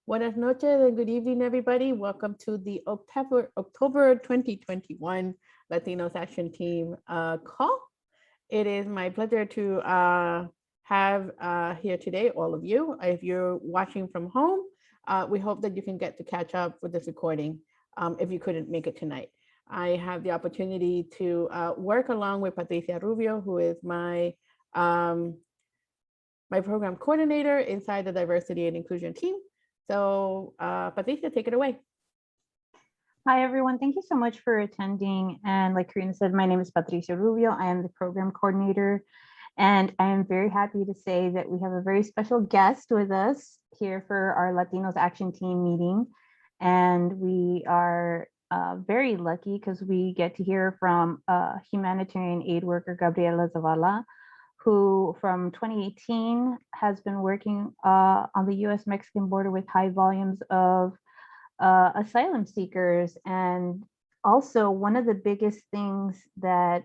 Buenas noches and good evening, everybody. Welcome to the October 2021 Latinos Action Team call. It is my pleasure to have here today all of you. If you're watching from home, we hope that you can get to catch up with this recording if you couldn't make it tonight. I have the opportunity to work along with Patricia Rubio, who is my program coordinator inside the diversity and inclusion team. So Patricia, take it away. Hi, everyone. Thank you so much for attending. And like Karina said, my name is Patricia Rubio. I am the program coordinator. And I am very happy to say that we have a very special guest with us here for our Latinos Action Team meeting. And we are very lucky because we get to hear from humanitarian aid worker, Gabriela Zavala, who from 2018 has been working on the US-Mexican border with high volumes of asylum seekers. And also one of the biggest things that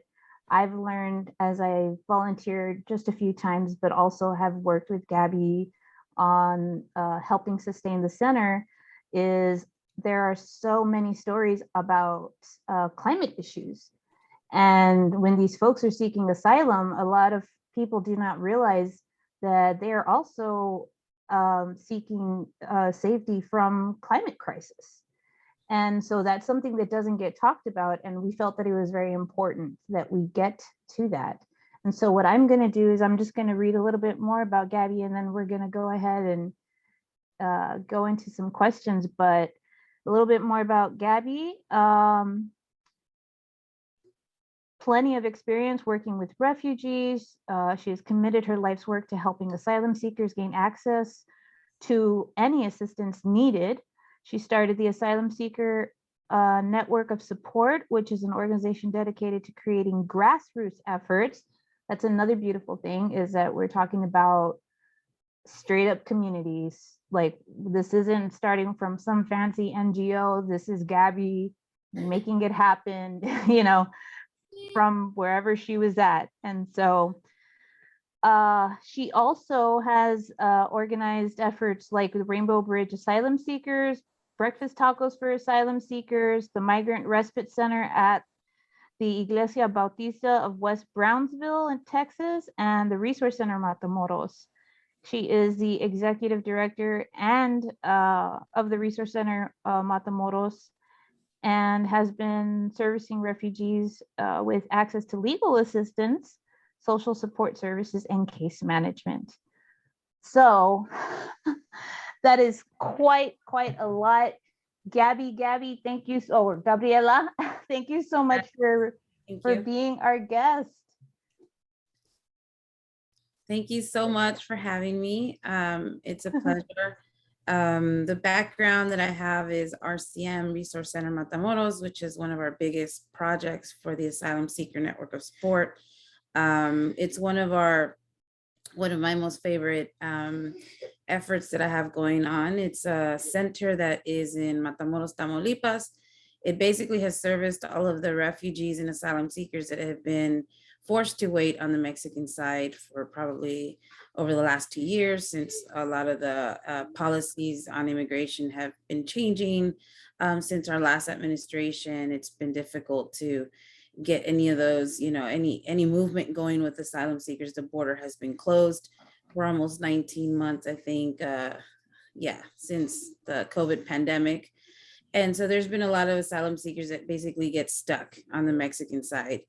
I've learned as I volunteered just a few times, but also have worked with Gabby on helping sustain the center, is there are so many stories about climate issues. And when these folks are seeking asylum, a lot of people do not realize that they are also seeking safety from climate crisis. And so that's something that doesn't get talked about. And we felt that it was very important that we get to that. And so what I'm going to do is I'm just going to read a little bit more about Gabby, and then we're going to go ahead and go into some questions. But a little bit more about Gabby. Plenty of experience working with refugees. She has committed her life's work to helping asylum seekers gain access to any assistance needed. She started the Asylum Seeker Network of Support, which is an organization dedicated to creating grassroots efforts. That's another beautiful thing, is that we're talking about straight up communities. Like, this isn't starting from some fancy NGO. This is Gabby making it happen, you know, from wherever she was at. And so she also has organized efforts like the Rainbow Bridge Asylum Seekers, Breakfast Tacos for Asylum Seekers, the Migrant Respite Center at the Iglesia Bautista of West Brownsville in Texas, and the Resource Center Matamoros. She is the executive director and of the Resource Center Matamoros, and has been servicing refugees with access to legal assistance, social support services, and case management. So that is quite a lot. Gabby, thank you. Or Gabriela, thank you so much for being our guest. Thank you so much for having me. It's a pleasure. The background that I have is RCM, Resource Center Matamoros, which is one of our biggest projects for the Asylum Seeker Network of Support. It's one of my most favorite efforts that I have going on. It's a center that is in Matamoros, Tamaulipas. It basically has serviced all of the refugees and asylum seekers that have been forced to wait on the Mexican side for probably over the last 2 years, since a lot of the policies on immigration have been changing since our last administration. It's been difficult to get any of those, any movement going with asylum seekers. The border has been closed for almost 19 months, I think, since the COVID pandemic. And so there's been a lot of asylum seekers that basically get stuck on the Mexican side,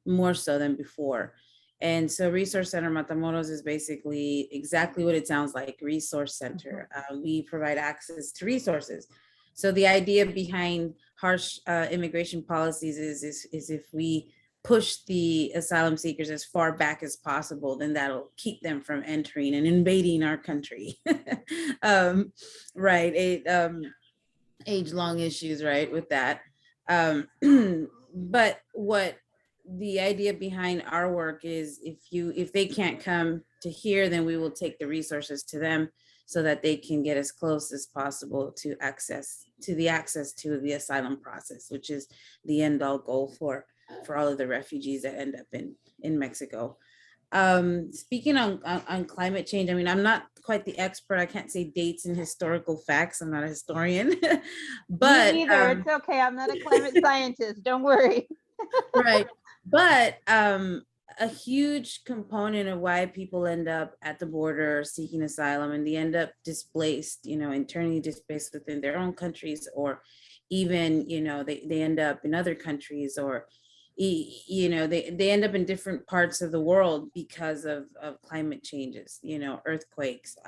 more so than before. And so Resource Center Matamoros is basically exactly what it sounds like, Resource Center. We provide access to resources. So the idea behind harsh immigration policies is if we push the asylum seekers as far back as possible, then that'll keep them from entering and invading our country. Right, age-long issues, right, with that. But what the idea behind our work is, if they can't come to here, then we will take the resources to them so that they can get as close as possible to access to the asylum process, which is the end all goal for all of the refugees that end up in Mexico. Speaking on climate change, I mean, I'm not quite the expert. I can't say dates and historical facts. I'm not a historian, but me either. It's okay. I'm not a climate scientist. Don't worry. right. But a huge component of why people end up at the border seeking asylum, and they end up displaced, internally displaced within their own countries, or even, they end up in other countries, or they end up in different parts of the world because of climate changes, earthquakes,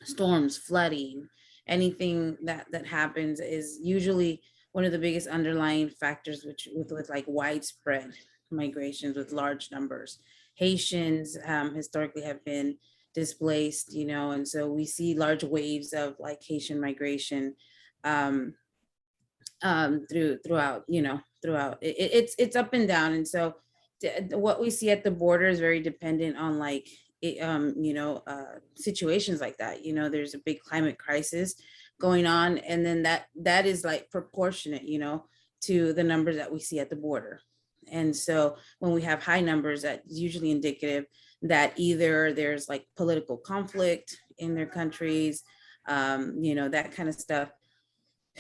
storms, flooding, anything that happens is usually one of the biggest underlying factors, which with like widespread migrations with large numbers. Haitians historically have been displaced, and so we see large waves of like Haitian migration throughout, it's up and down. And so what we see at the border is very dependent on like situations like that. There's a big climate crisis going on, and then that is like proportionate, to the numbers that we see at the border. And so when we have high numbers, that's usually indicative that either there's like political conflict in their countries, that kind of stuff.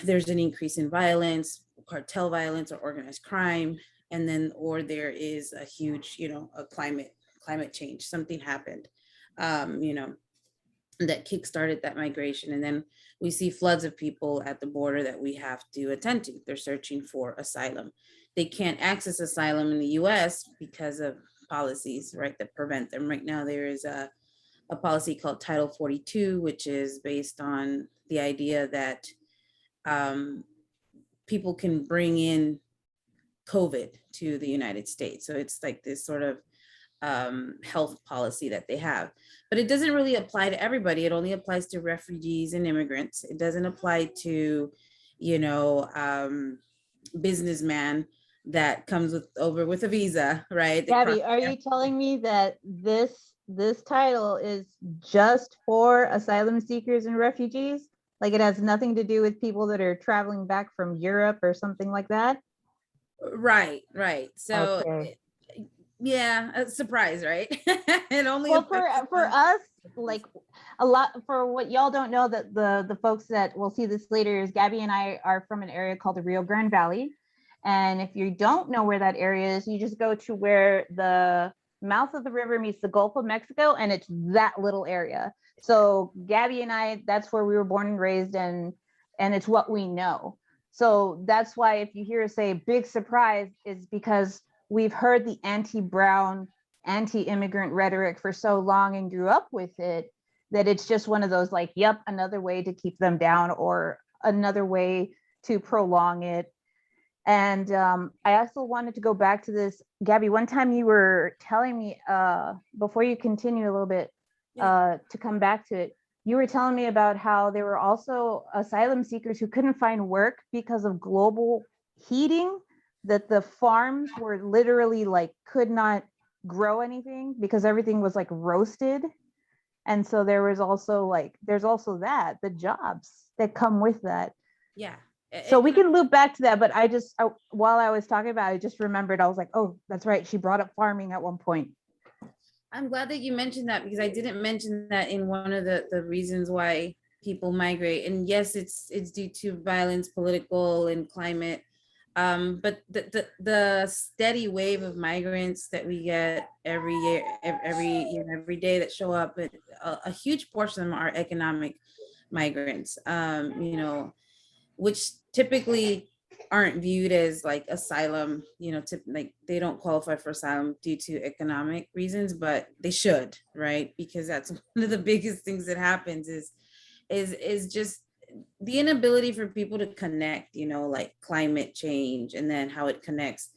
There's an increase in violence, cartel violence, or organized crime, and then or there is a huge, a climate change. Something happened, that kickstarted that migration, and then we see floods of people at the border that we have to attend to. They're searching for asylum. They can't access asylum in the U.S. because of policies, right, that prevent them. Right now, there is a policy called Title 42, which is based on the idea that people can bring in COVID to the United States. So it's like this sort of health policy that they have, but it doesn't really apply to everybody. It only applies to refugees and immigrants. It doesn't apply to, businessman that comes over with a visa, right? Gabby, are you telling me that this title is just for asylum seekers and refugees? Like it has nothing to do with people that are traveling back from Europe or something like that? Right. So okay. Yeah, a surprise, right? It only well for us, like a lot, for what y'all don't know, that the folks that will see this later, is Gabby and I are from an area called the Rio Grande Valley. And if you don't know where that area is, you just go to where the mouth of the river meets the Gulf of Mexico, and it's that little area. So Gabby and I, that's where we were born and raised, and it's what we know. So that's why if you hear us say big surprise, is because we've heard the anti-Brown, anti-immigrant rhetoric for so long and grew up with it, that it's just one of those like, yep, another way to keep them down, or another way to prolong it. And I also wanted to go back to this, Gabby. One time you were telling me, before you continue a little bit, to come back to it, you were telling me about how there were also asylum seekers who couldn't find work because of global heating, that the farms were literally like could not grow anything because everything was like roasted. And so there was also like, there's also that, the jobs that come with that. Yeah. So we can loop back to that, but while I was talking about it, I just remembered, I was like, oh, that's right, she brought up farming at one point. I'm glad that you mentioned that, because I didn't mention that in one of the reasons why people migrate. And yes, it's due to violence, political, and climate. But the steady wave of migrants that we get every year, every day that show up, a huge portion of them are economic migrants, which typically aren't viewed as like asylum, like they don't qualify for asylum due to economic reasons, but they should, right? Because that's one of the biggest things that happens is just the inability for people to connect, like climate change, and then how it connects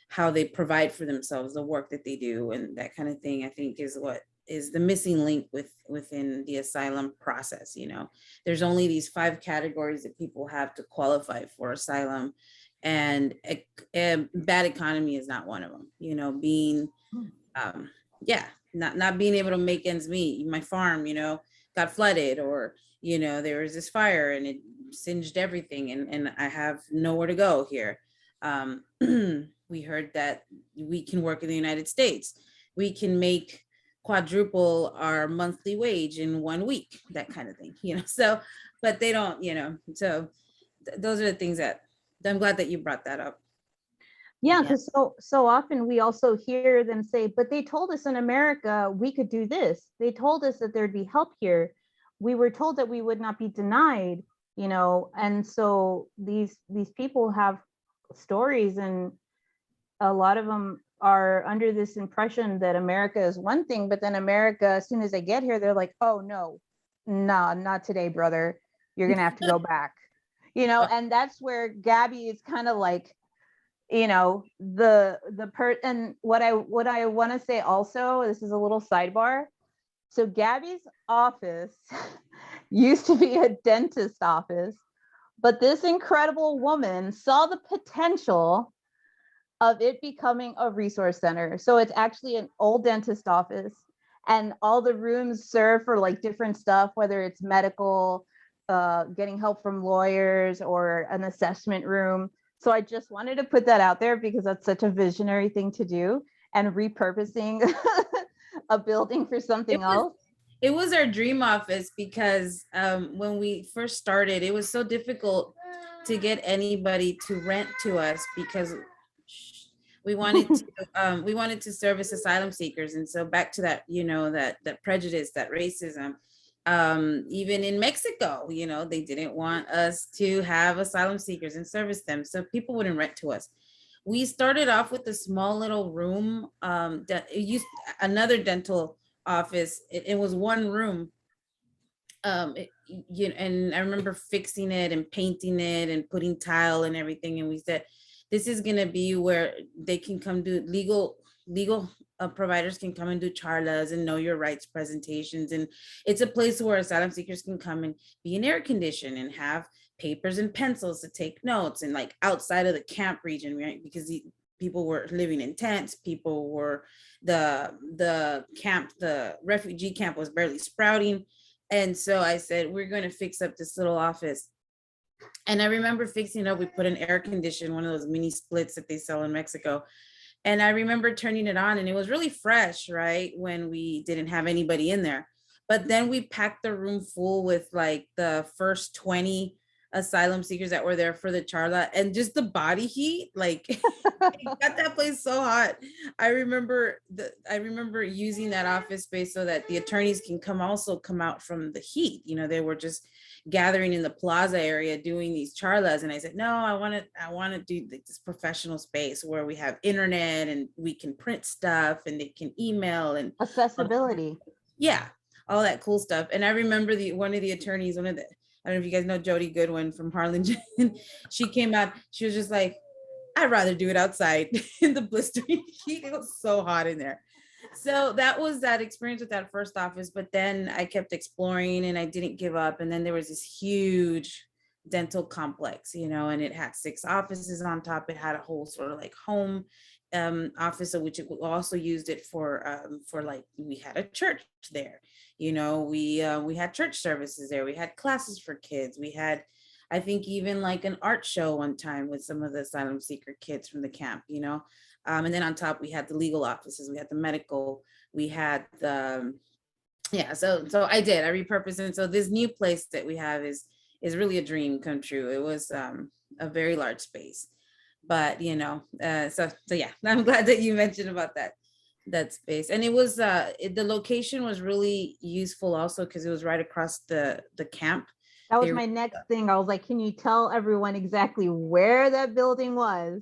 how they provide for themselves, the work that they do, and that kind of thing, I think is what is the missing link within the asylum process. There's only these 5 categories that people have to qualify for asylum, and a bad economy is not one of them. Being not being able to make ends meet. My farm got flooded, or there was this fire and it singed everything, and I have nowhere to go here. We heard that we can work in the United States. we can make quadruple our monthly wage in 1 week, that kind of thing, you know. So, but they don't, you know, so those are the things that I'm glad that you brought that up. Yeah, because so often we also hear them say, but they told us in America we could do this. They told us that there'd be help here. We were told that we would not be denied, you know. And so these people have stories, and a lot of them are under this impression that America is one thing, but then America, as soon as they get here, they're like, oh no, nah, not today, brother. You're gonna have to go back, you know. And that's where Gabby is kind of like, you know, and what I want to say also, this is a little sidebar. So Gabby's office used to be a dentist office, but this incredible woman saw the potential of it becoming a resource center. So it's actually an old dentist office, and all the rooms serve for like different stuff, whether it's medical, getting help from lawyers, or an assessment room. So I just wanted to put that out there because that's such a visionary thing to do, and repurposing a building for something else. It was our dream office because when we first started, it was so difficult to get anybody to rent to us because we wanted to service asylum seekers. And so back to that, you know, that prejudice, that racism, even in Mexico, you know, they didn't want us to have asylum seekers and service them. So people wouldn't rent to us. We started off with a small little room that used another dental office. It was one room. And I remember fixing it and painting it and putting tile and everything. And we said, this is going to be where they can come do legal providers can come and do charlas and know your rights presentations. And it's a place where asylum seekers can come and be in air conditioned and have papers and pencils to take notes, and like outside of the camp region, right? Because people were living in tents, people were, the refugee camp was barely sprouting. And so I said, we're going to fix up this little office. And I remember fixing it up. We put an air condition, one of those mini splits that they sell in Mexico. And I remember turning it on, and it was really fresh, right? When we didn't have anybody in there. But then we packed the room full with like the first 20 asylum seekers that were there for the charla, and just the body heat, like it got that place so hot. I remember using that office space so that the attorneys can come out from the heat. You know, they were just gathering in the plaza area doing these charlas, and I said, no, I want to do this professional space where we have internet and we can print stuff and they can email and accessibility. Yeah, all that cool stuff. And I remember one of the attorneys, I don't know if you guys know Jody Goodwin from Harlingen. She came out, she was just like, I'd rather do it outside in the blistering heat. It was so hot in there. So that was that experience with that first office. But then I kept exploring and I didn't give up. And then there was this huge dental complex, you know, and it had 6 offices on top. It had a whole sort of like home office, of which it also used it for like, we had a church there, you know, we had church services there. We had classes for kids. We had, I think, even like an art show one time with some of the asylum seeker kids from the camp, you know. And then on top, we had the legal offices, we had the medical, we had the, so I repurposed it. So this new place that we have is really a dream come true. It was a very large space, but you know, so yeah, I'm glad that you mentioned about that space. And it was, the location was really useful also because it was right across the camp. That was my next thing. I was like, can you tell everyone exactly where that building was?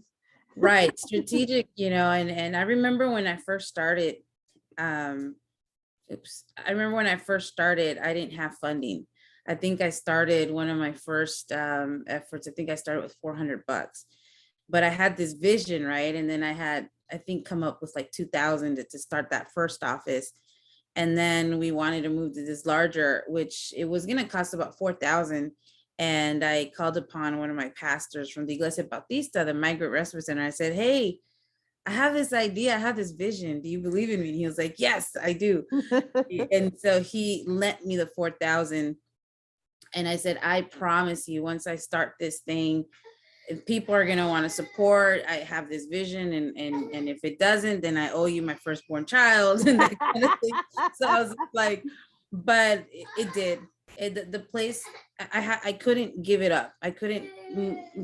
Right, strategic, you know. And I remember when I first started, I remember when I first started, I didn't have funding. I think I started one of my first efforts. I think I started with $400, but I had this vision, right? And then I had, I think, come up with like 2,000 to start that first office. And then we wanted to move to this larger, which it was going to cost about 4,000. And I called upon one of my pastors from the Iglesia Bautista, the Migrant Resource Center. I said, hey, I have this idea. I have this vision. Do you believe in me? And he was like, yes, I do. And so he lent me the 4,000. And I said, I promise you, once I start this thing, if people are going to want to support, I have this vision, and if it doesn't, then I owe you my firstborn child and that kind of thing. So I was like, but it did. The place, I couldn't give it up. I couldn't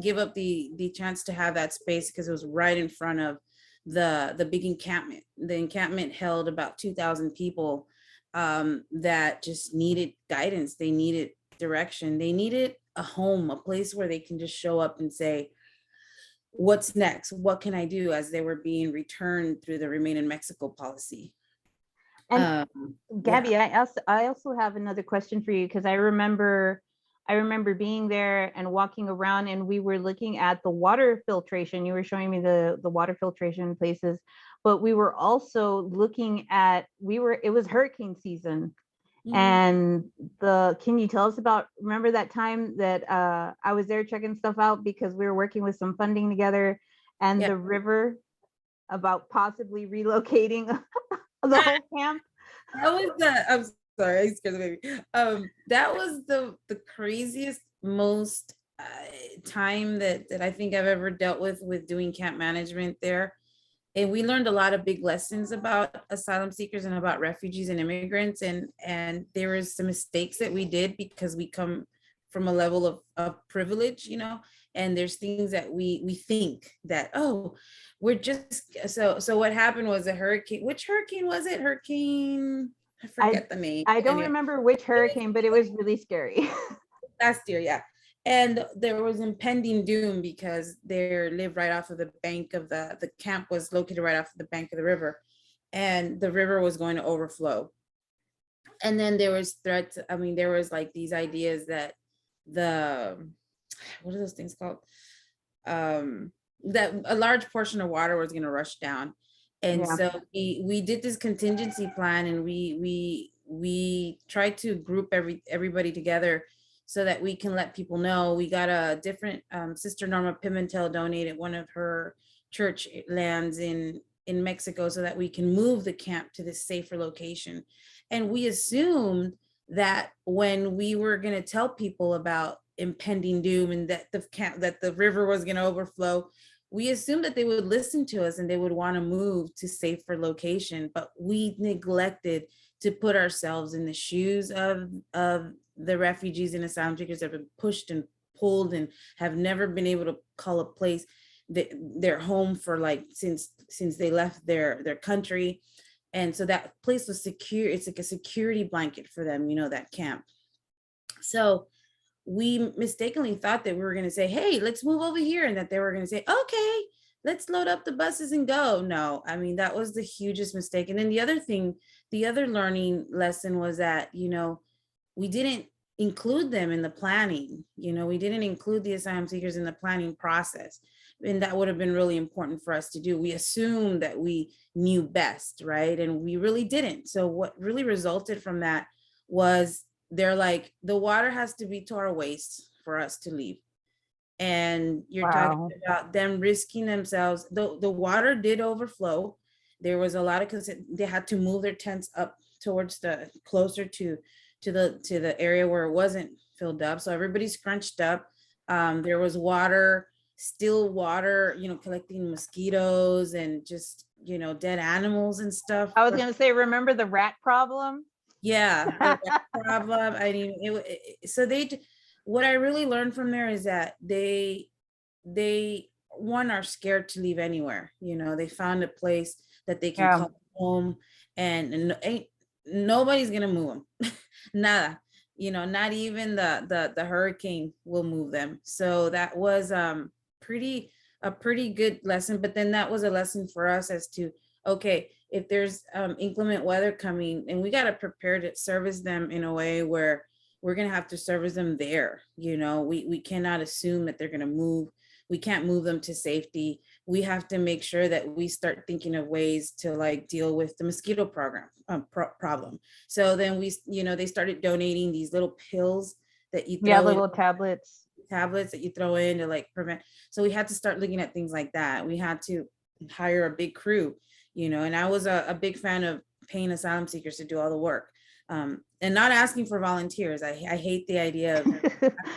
give up the chance to have that space, because it was right in front of the big encampment. The encampment held about 2,000 people that just needed guidance. They needed direction. They needed a home, a place where they can just show up and say, what's next? What can I do? As they were being returned through the Remain in Mexico policy. And Gabby, I also have another question for you, because I remember being there and walking around, and we were looking at the water filtration. You were showing me the water filtration places, but we were also looking at, it was hurricane season. And can you tell us about, remember that time that I was there checking stuff out because we were working with some funding together, and the river, about possibly relocating the whole camp? That was I'm sorry, I scared the baby. That was the craziest, most time that I think I've ever dealt with doing camp management there. And we learned a lot of big lessons about asylum seekers and about refugees and immigrants. And there was some mistakes that we did because we come from a level of privilege, and there's things that we think that, oh, we're just, so what happened was a hurricane. Which hurricane was it? I forget the name. I don't remember which hurricane, but it was really scary. Last year, yeah. And there was impending doom because they lived right off of the bank of the camp was located right off of the bank of the river, and the river was going to overflow. And then there was threats. I mean, there was like these ideas that what are those things called? That a large portion of water was going to rush down. And so we did this contingency plan, and we tried to group everybody together so that we can let people know. We got a different Sister Norma Pimentel donated one of her church lands in Mexico so that we can move the camp to this safer location. And we assumed that when we were going to tell people about impending doom and that the river was going to overflow, we assumed that they would listen to us and they would want to move to safer location. But we neglected to put ourselves in the shoes of the refugees and asylum seekers that have been pushed and pulled and have never been able to call a place their home for like since they left their country. And so that place was secure. It's like a security blanket for them, that camp. So we mistakenly thought that we were going to say, hey, let's move over here, and that they were going to say, okay, let's load up the buses and go. No, I mean, that was the hugest mistake. And then the other learning lesson was that, we didn't include them in the planning. We didn't include the asylum seekers in the planning process. And that would have been really important for us to do. We assumed that we knew best, right? And we really didn't. So what really resulted from that was they're like, the water has to be to our waist for us to leave. And you're talking about them risking themselves. The water did overflow. There was a lot of, because they had to move their tents up towards closer to the area where it wasn't filled up. So everybody scrunched up. There was water, still water, collecting mosquitoes and just, dead animals and stuff. I was going to say, remember the rat problem? Yeah, the rat problem. I mean, what I really learned from there is that they are scared to leave anywhere. They found a place that they can call home, and nobody's gonna move them. Nada. Not even the hurricane will move them. So that was a pretty good lesson. But then that was a lesson for us as to, okay, if there's inclement weather coming, and we got to prepare to service them in a way where we're going to have to service them there. We cannot assume that they're going to move. We can't move them to safety. We have to make sure that we start thinking of ways to like deal with the mosquito problem. So then they started donating these little pills that you throw little tablets that you throw in to like prevent. So we had to start looking at things like that. We had to hire a big crew, and I was a big fan of paying asylum seekers to do all the work. and not asking for volunteers. I hate the idea of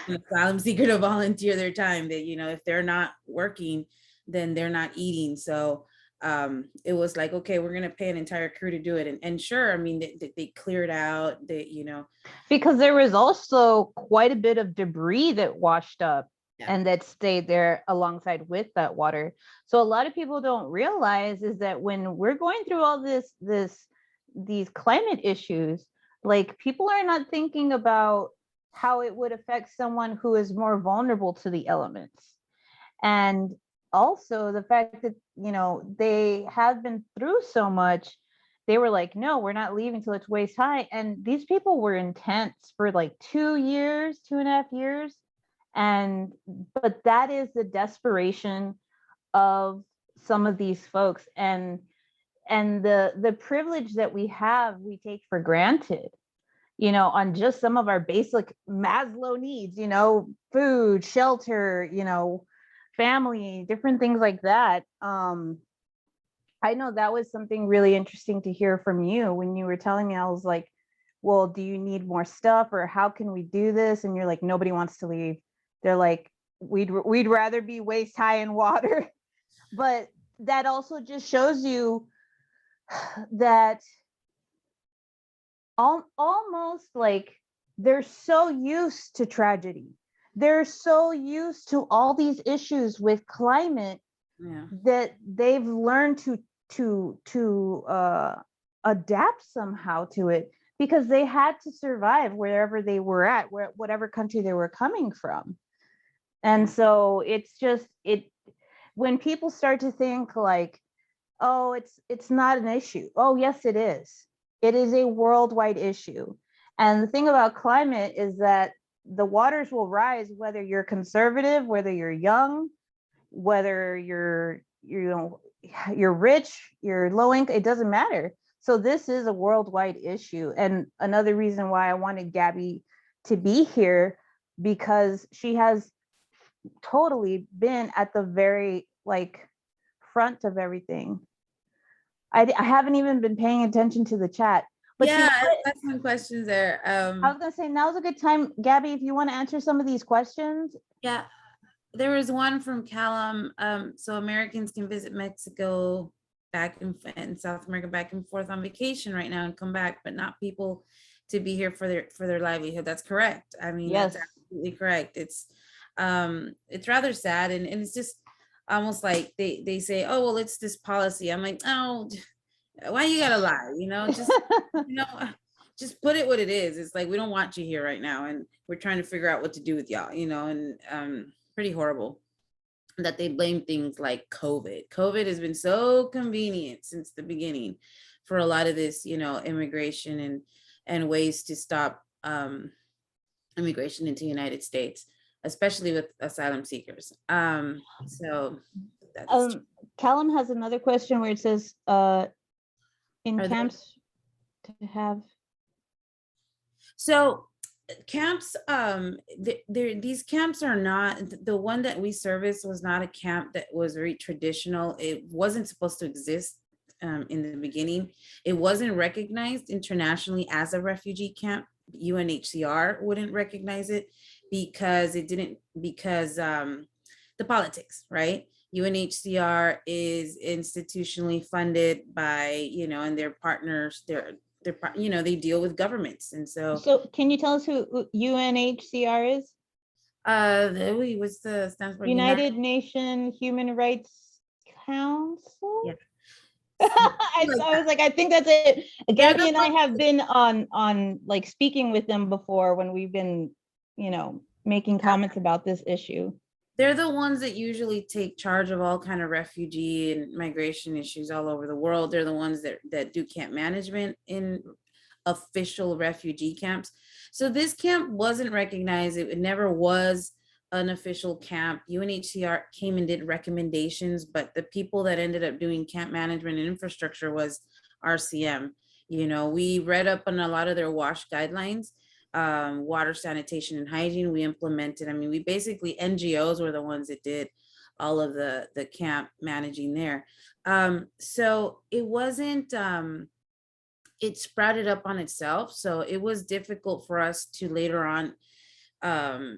an asylum seeker to volunteer their time. That, you know, if they're not working, then they're not eating. So it was like, okay, we're gonna pay an entire crew to do it. And sure, I mean, they cleared out, they, you know, because there was also quite a bit of debris that washed up Yeah. and that stayed there alongside with that water. So a lot of people don't realize is that when we're going through all these climate issues, like, people are not thinking about how it would affect someone who is more vulnerable to the elements. And also the fact that, you know, they have been through so much, they were like, no, we're not leaving till it's waist high. And these people were intense for like 2 years, 2.5 years. And but that is the desperation of some of these folks, and the privilege that we have, we take for granted, you know, on just some of our basic Maslow needs, you know, food, shelter, you know, family, different things like that. I know that was something really interesting to hear from you when you were telling me. I was like, well, do you need more stuff, or how can we do this? And you're like, nobody wants to leave. They're like, we'd rather be waist high in water. But that also just shows you that almost like they're so used to tragedy. They're so used to all these issues with climate Yeah. that they've learned to adapt somehow to it, because they had to survive wherever they were at, whatever country they were coming from. And so it's just, when people start to think like, oh, it's not an issue. Oh, yes, it is. It is a worldwide issue. And the thing about climate is that the waters will rise whether you're conservative, whether you're young, whether you're rich, you're low income, it doesn't matter. So this is a worldwide issue. And another reason why I wanted Gabby to be here, because she has totally been at the very like front of everything. I haven't even been paying attention to the chat. But Yeah, you know what? I got some questions there. I was gonna say, now's a good time, Gabby, if you want to answer some of these questions. Yeah, there was one from Callum. So Americans can visit Mexico back and South America back and forth on vacation right now and come back, but not people to be here for their livelihood. That's correct. I mean, Yes. that's absolutely correct. It's rather sad, and it's just almost like they say, oh, well, it's this policy. I'm like, oh, why you gotta lie? You know, just you know, just put it what it is. It's like, we don't want you here right now, and we're trying to figure out what to do with y'all, you know. And pretty horrible that they blame things like COVID. COVID has been so convenient since the beginning for a lot of this, you know, immigration and ways to stop immigration into the United States, especially with asylum seekers. So that's Callum has another question where it says, in Are camps to have. So camps, these camps are not, the one that we service was not a camp that was very traditional. It wasn't supposed to exist in the beginning. It wasn't recognized internationally as a refugee camp. UNHCR wouldn't recognize it because the politics, right? UNHCR is institutionally funded by, you know, and their partners, you know, they deal with governments. And so Can you tell us who UNHCR is? what's the stands for? United Nations Human Rights Council? Yeah. I was like, I think that's it. Gabby and I have been on like speaking with them before when we've been, you know, making comments about this issue. They're the ones that usually take charge of all kind of refugee and migration issues all over the world. They're the ones that do camp management in official refugee camps. So this camp wasn't recognized. It never was an official camp. UNHCR came and did recommendations, but the people that ended up doing camp management and infrastructure was RCM. You know, we read up on a lot of their WASH guidelines. Water, sanitation, and hygiene we implemented. I mean, we basically, NGOs were the ones that did all of the camp managing there. So it wasn't it sprouted up on itself. So it was difficult for us to later on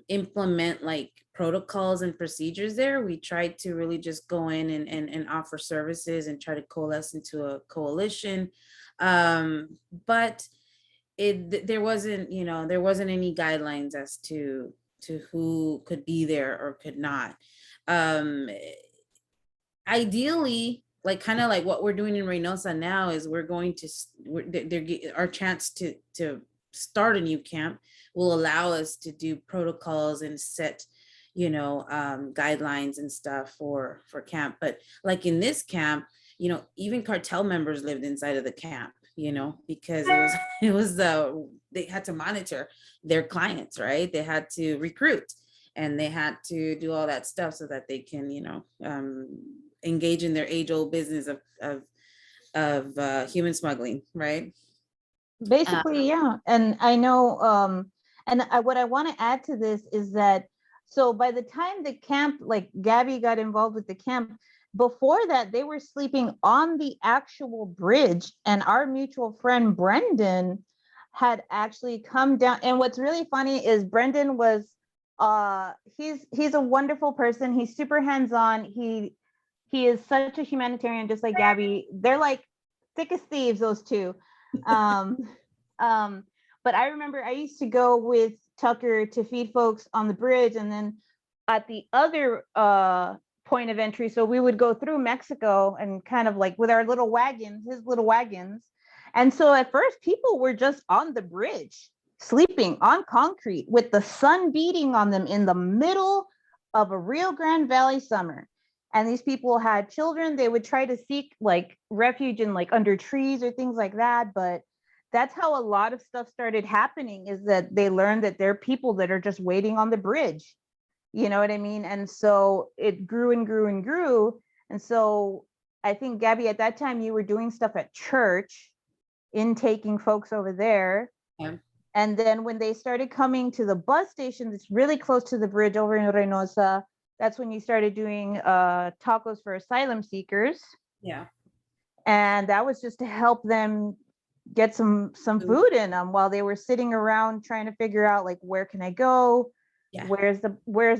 implement like protocols and procedures there. We tried to really just go in and offer services and try to coalesce into a coalition. But there wasn't, there wasn't any guidelines as to who could be there or could not. Ideally, like kind of like what we're doing in Reynosa now is we're going to our chance to start a new camp will allow us to do protocols and set guidelines and stuff for camp. But like in this camp, even cartel members lived inside of the camp, because it was they had to monitor their clients, right? They had to recruit and they had to do all that stuff so that they can engage in their age-old business of human smuggling, right? Basically, yeah. And I know, what I want to add to this is that, so by the time the camp, like Gabby got involved with the camp, before that, they were sleeping on the actual bridge. And our mutual friend, Brendan, had actually come down. And what's really funny is Brendan was, he's a wonderful person. He's super hands-on. He is such a humanitarian, just like Gabby. They're like thick as thieves, those two. But I remember I used to go with Tucker to feed folks on the bridge, and then at the other point of entry, so we would go through Mexico and kind of like with our little wagons, his little wagons. And so at first people were just on the bridge, sleeping on concrete with the sun beating on them in the middle of a Rio Grande Valley summer. And these people had children. They would try to seek like refuge in like under trees or things like that. But that's how a lot of stuff started happening, is that they learned that there are people that are just waiting on the bridge. You know what I mean? And so it grew and grew and grew. And so I think, Gabby, at that time you were doing stuff at church, intaking folks over there. Yeah. And then when they started coming to the bus station that's really close to the bridge over in Reynosa, that's when you started doing tacos for asylum seekers. Yeah. And that was just to help them get some food in them while they were sitting around trying to figure out, like, where can I go? Yeah. Where's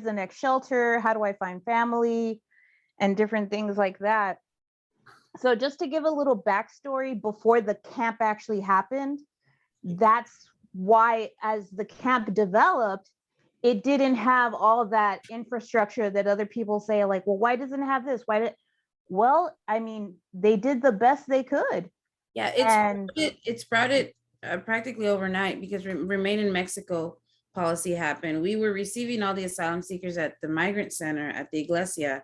the next shelter? How do I find family? And different things like that. So just to give a little backstory before the camp actually happened, that's why as the camp developed, it didn't have all that infrastructure that other people say, like, well, why doesn't it have this? Well, I mean, they did the best they could. Yeah, it sprouted practically overnight because Remain in Mexico policy happened. We were receiving all the asylum seekers at the migrant center at the Iglesia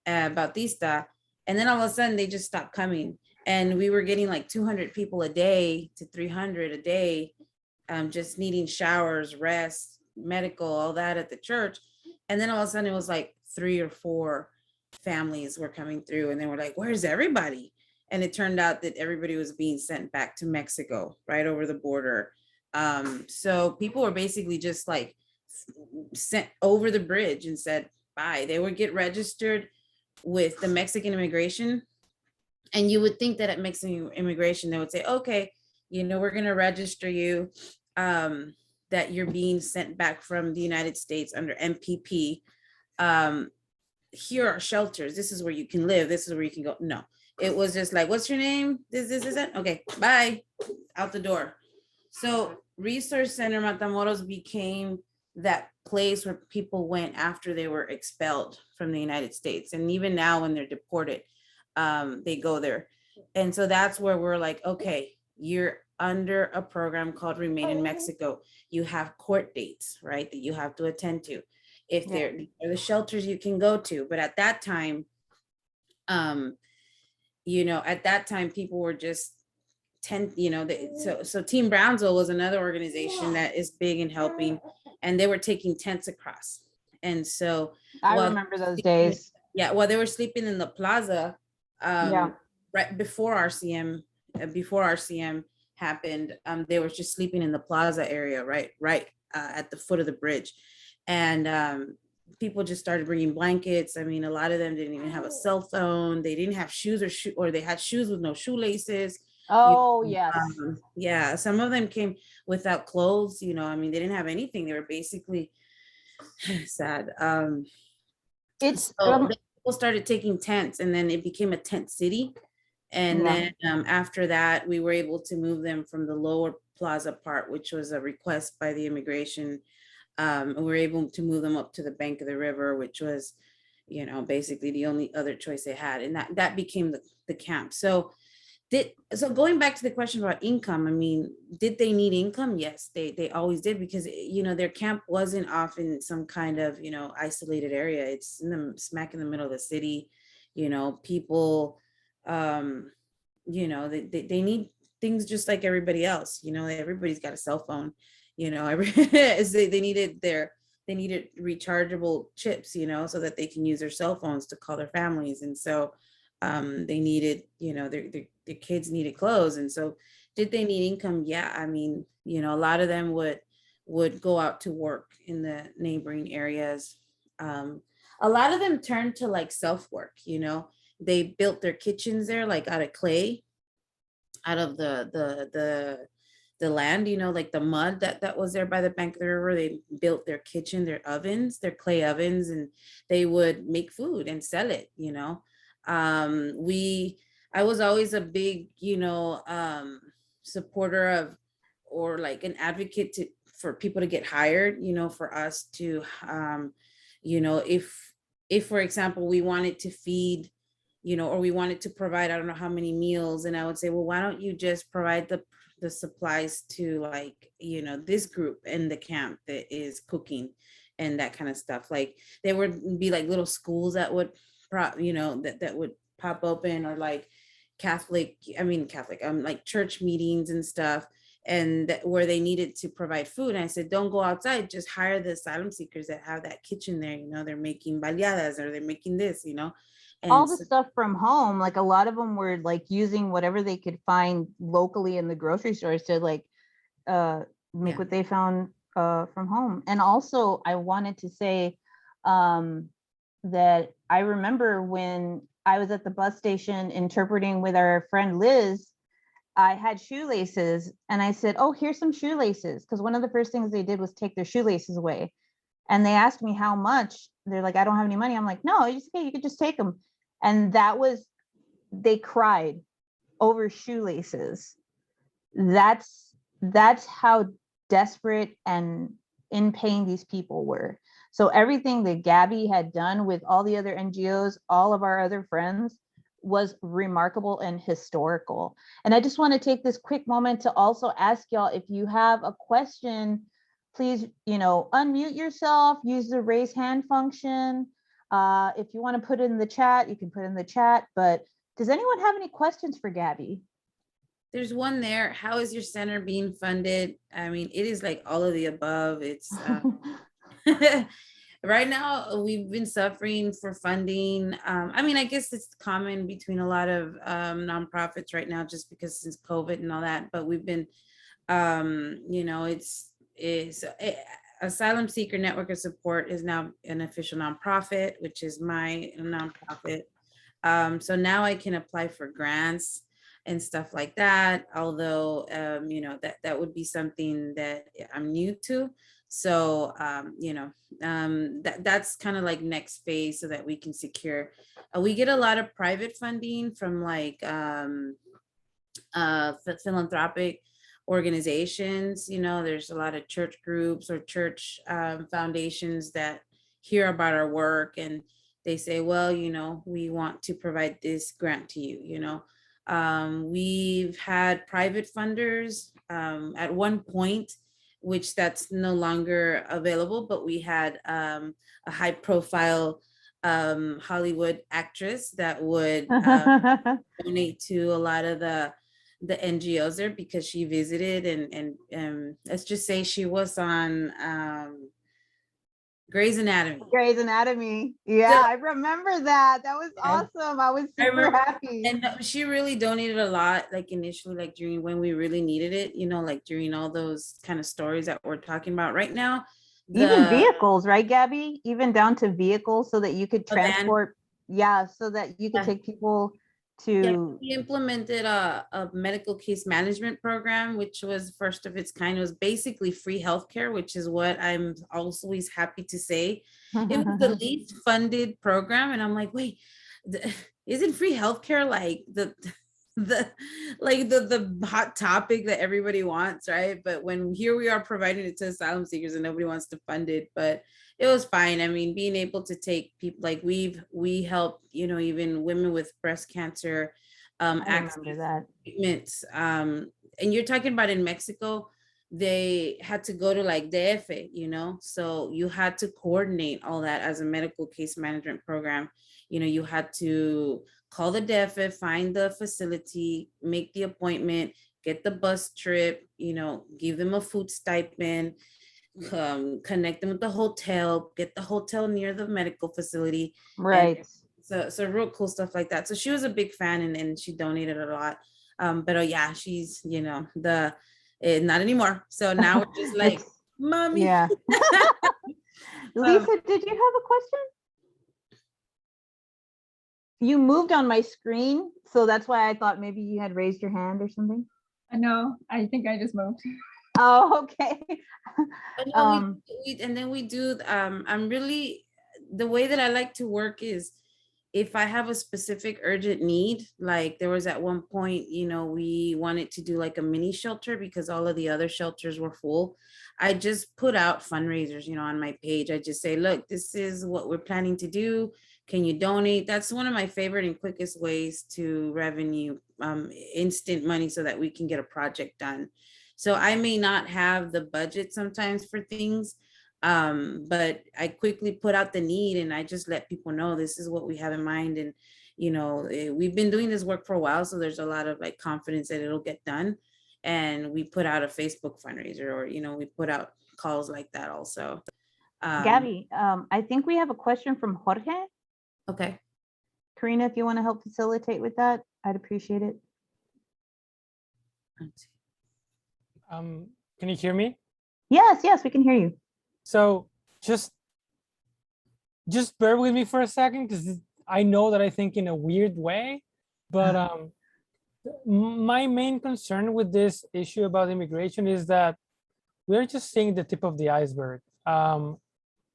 Bautista, and then all of a sudden they just stopped coming. And we were getting like 200 people a day to 300 a day, just needing showers, rest, medical, all that at the church. And then all of a sudden it was like 3 or 4 families were coming through, and they were like, where's everybody? And it turned out that everybody was being sent back to Mexico, right over the border. So people were basically just like sent over the bridge and said bye. They would get registered with the Mexican immigration. And you would think that at Mexican immigration, they would say, okay, we're going to register you, that you're being sent back from the United States under MPP. Here are shelters. This is where you can live. This is where you can go. No, it was just like, what's your name? This, that. Okay, bye, out the door. So Resource Center Matamoros became that place where people went after they were expelled from the United States. And even now when they're deported, they go there. And so that's where we're like, okay, you're under a program called Remain in Mexico. You have court dates, right, that you have to attend to. If there are the shelters you can go to. But at that time, people were just so Team Brownsville was another organization that is big in helping, and they were taking tents across. And so I remember those days. Yeah, while they were sleeping in the plaza, right before RCM happened, they were just sleeping in the plaza area, right at the foot of the bridge. And people just started bringing blankets. I mean, a lot of them didn't even have a cell phone. They didn't have shoes or they had shoes with no shoelaces. Oh, yes. Yeah, some of them came without clothes, I mean, they didn't have anything. They were basically sad. It's So then people started taking tents, and then it became a tent city. And yeah. then after that, we were able to move them from the lower plaza part, which was a request by the immigration. And we were able to move them up to the bank of the river, which was, basically the only other choice they had. And that became the camp. So going back to the question about income, I mean, did they need income? Yes, they always did, because their camp wasn't off in some kind of isolated area. It's in the smack in the middle of the city. People, they need things just like everybody else. Everybody's got a cell phone. They needed rechargeable chips, so that they can use their cell phones to call their families. And so they needed, their kids needed clothes. And so did they need income? Yeah. I mean, a lot of them would go out to work in the neighboring areas. A lot of them turned to like self-work. They built their kitchens there, like out of clay, out of the land, like the mud that was there by the bank of the river. They built their kitchen, their ovens, their clay ovens, and they would make food and sell it. I was always a big, supporter of, or like an advocate for people to get hired, for us to, if for example, we wanted to feed, or we wanted to provide, I don't know how many meals. And I would say, well, why don't you just provide the supplies to, like, this group in the camp that is cooking and that kind of stuff. Like there would be like little schools that would that would pop open, or like Catholic, like church meetings and stuff, and where they needed to provide food. And I said, don't go outside, just hire the asylum seekers that have that kitchen there. They're making baleadas, or they're making this, All and the so, stuff from home, like a lot of them were like using whatever they could find locally in the grocery stores to like make yeah. what they found from home. And also I wanted to say that I remember when I was at the bus station interpreting with our friend Liz, I had shoelaces and I said, oh, here's some shoelaces. Because one of the first things they did was take their shoelaces away. And they asked me how much. They're like, I don't have any money. I'm like, no, it's okay, you could just take them. And they cried over shoelaces. That's how desperate and in pain these people were. So everything that Gabby had done with all the other NGOs, all of our other friends, was remarkable and historical. And I just want to take this quick moment to also ask y'all, if you have a question, please, unmute yourself, use the raise hand function. If you want to put it in the chat, you can put it in the chat. But does anyone have any questions for Gabby? There's one there. How is your center being funded? I mean, it is like all of the above. It's right now we've been suffering for funding. I mean, I guess it's common between a lot of nonprofits right now, just because since COVID and all that. But we've been, it's Asylum Seeker Network of Support is now an official nonprofit, which is my nonprofit. So now I can apply for grants and stuff like that. Although, that would be something that I'm new to. So, that's kind of like next phase, so that we can secure. We get a lot of private funding from like philanthropic organizations. There's a lot of church groups or church foundations that hear about our work, and they say, well, we want to provide this grant to you. We've had private funders at one point, which that's no longer available, but we had a high profile Hollywood actress that would donate to a lot of the NGOs there, because she visited, and let's just say she was on Grey's Anatomy. Grey's Anatomy. Yeah, I remember that. That was awesome. I was super happy. And she really donated a lot, like initially, like during when we really needed it, like during all those kind of stories that we're talking about right now. Even vehicles, right, Gabby? Even down to vehicles, so that you could transport. Yeah, so that you could take people Yeah, to, we implemented a medical case management program, which was first of its kind. It was basically free healthcare, which is what I'm always happy to say. It was the least funded program, and I'm like, wait, isn't free healthcare like the the hot topic that everybody wants, right? But when here we are providing it to asylum seekers and nobody wants to fund it, but it was fine. I mean, being able to take people like we help, you know, even women with breast cancer I access remember that. treatments. And you're talking about in Mexico, they had to go to like DF, you know, so you had to coordinate all that as a medical case management program. You know, you had to call the DF, find the facility, make the appointment, get the bus trip, you know, give them a food stipend, connect them with the hotel, get the hotel near the medical facility. And Right. so real cool stuff like that. So she was a big fan, and she donated a lot. But oh yeah, she's, you know, not anymore. So now we're just like, It's, mommy. yeah. Lisa, did you have a question? You moved on my screen, so that's why I thought maybe you had raised your hand or something. No, I think I just moved. Oh, okay. But no, and then we do, I'm really, the way that I like to work is if I have a specific urgent need, like there was at one point, you know, we wanted to do like a mini shelter because all of the other shelters were full. I just put out fundraisers, you know, on my page. I just say, look, this is what we're planning to do. Can you donate? That's one of my favorite and quickest ways to revenue, instant money so that we can get a project done. So I may not have the budget sometimes for things, but I quickly put out the need and I just let people know this is what we have in mind. And, you know, we've been doing this work for a while, so there's a lot of like confidence that it'll get done. And we put out a Facebook fundraiser, or, you know, we put out calls like that also. Gabby, I think we have a question from Jorge. Okay. Karina, if you want to help facilitate with that, I'd appreciate it. Can you hear me? Yes, yes, we can hear you. So just bear with me for a second, because I know that I think in a weird way, but my main concern with this issue about immigration is that we're just seeing the tip of the iceberg.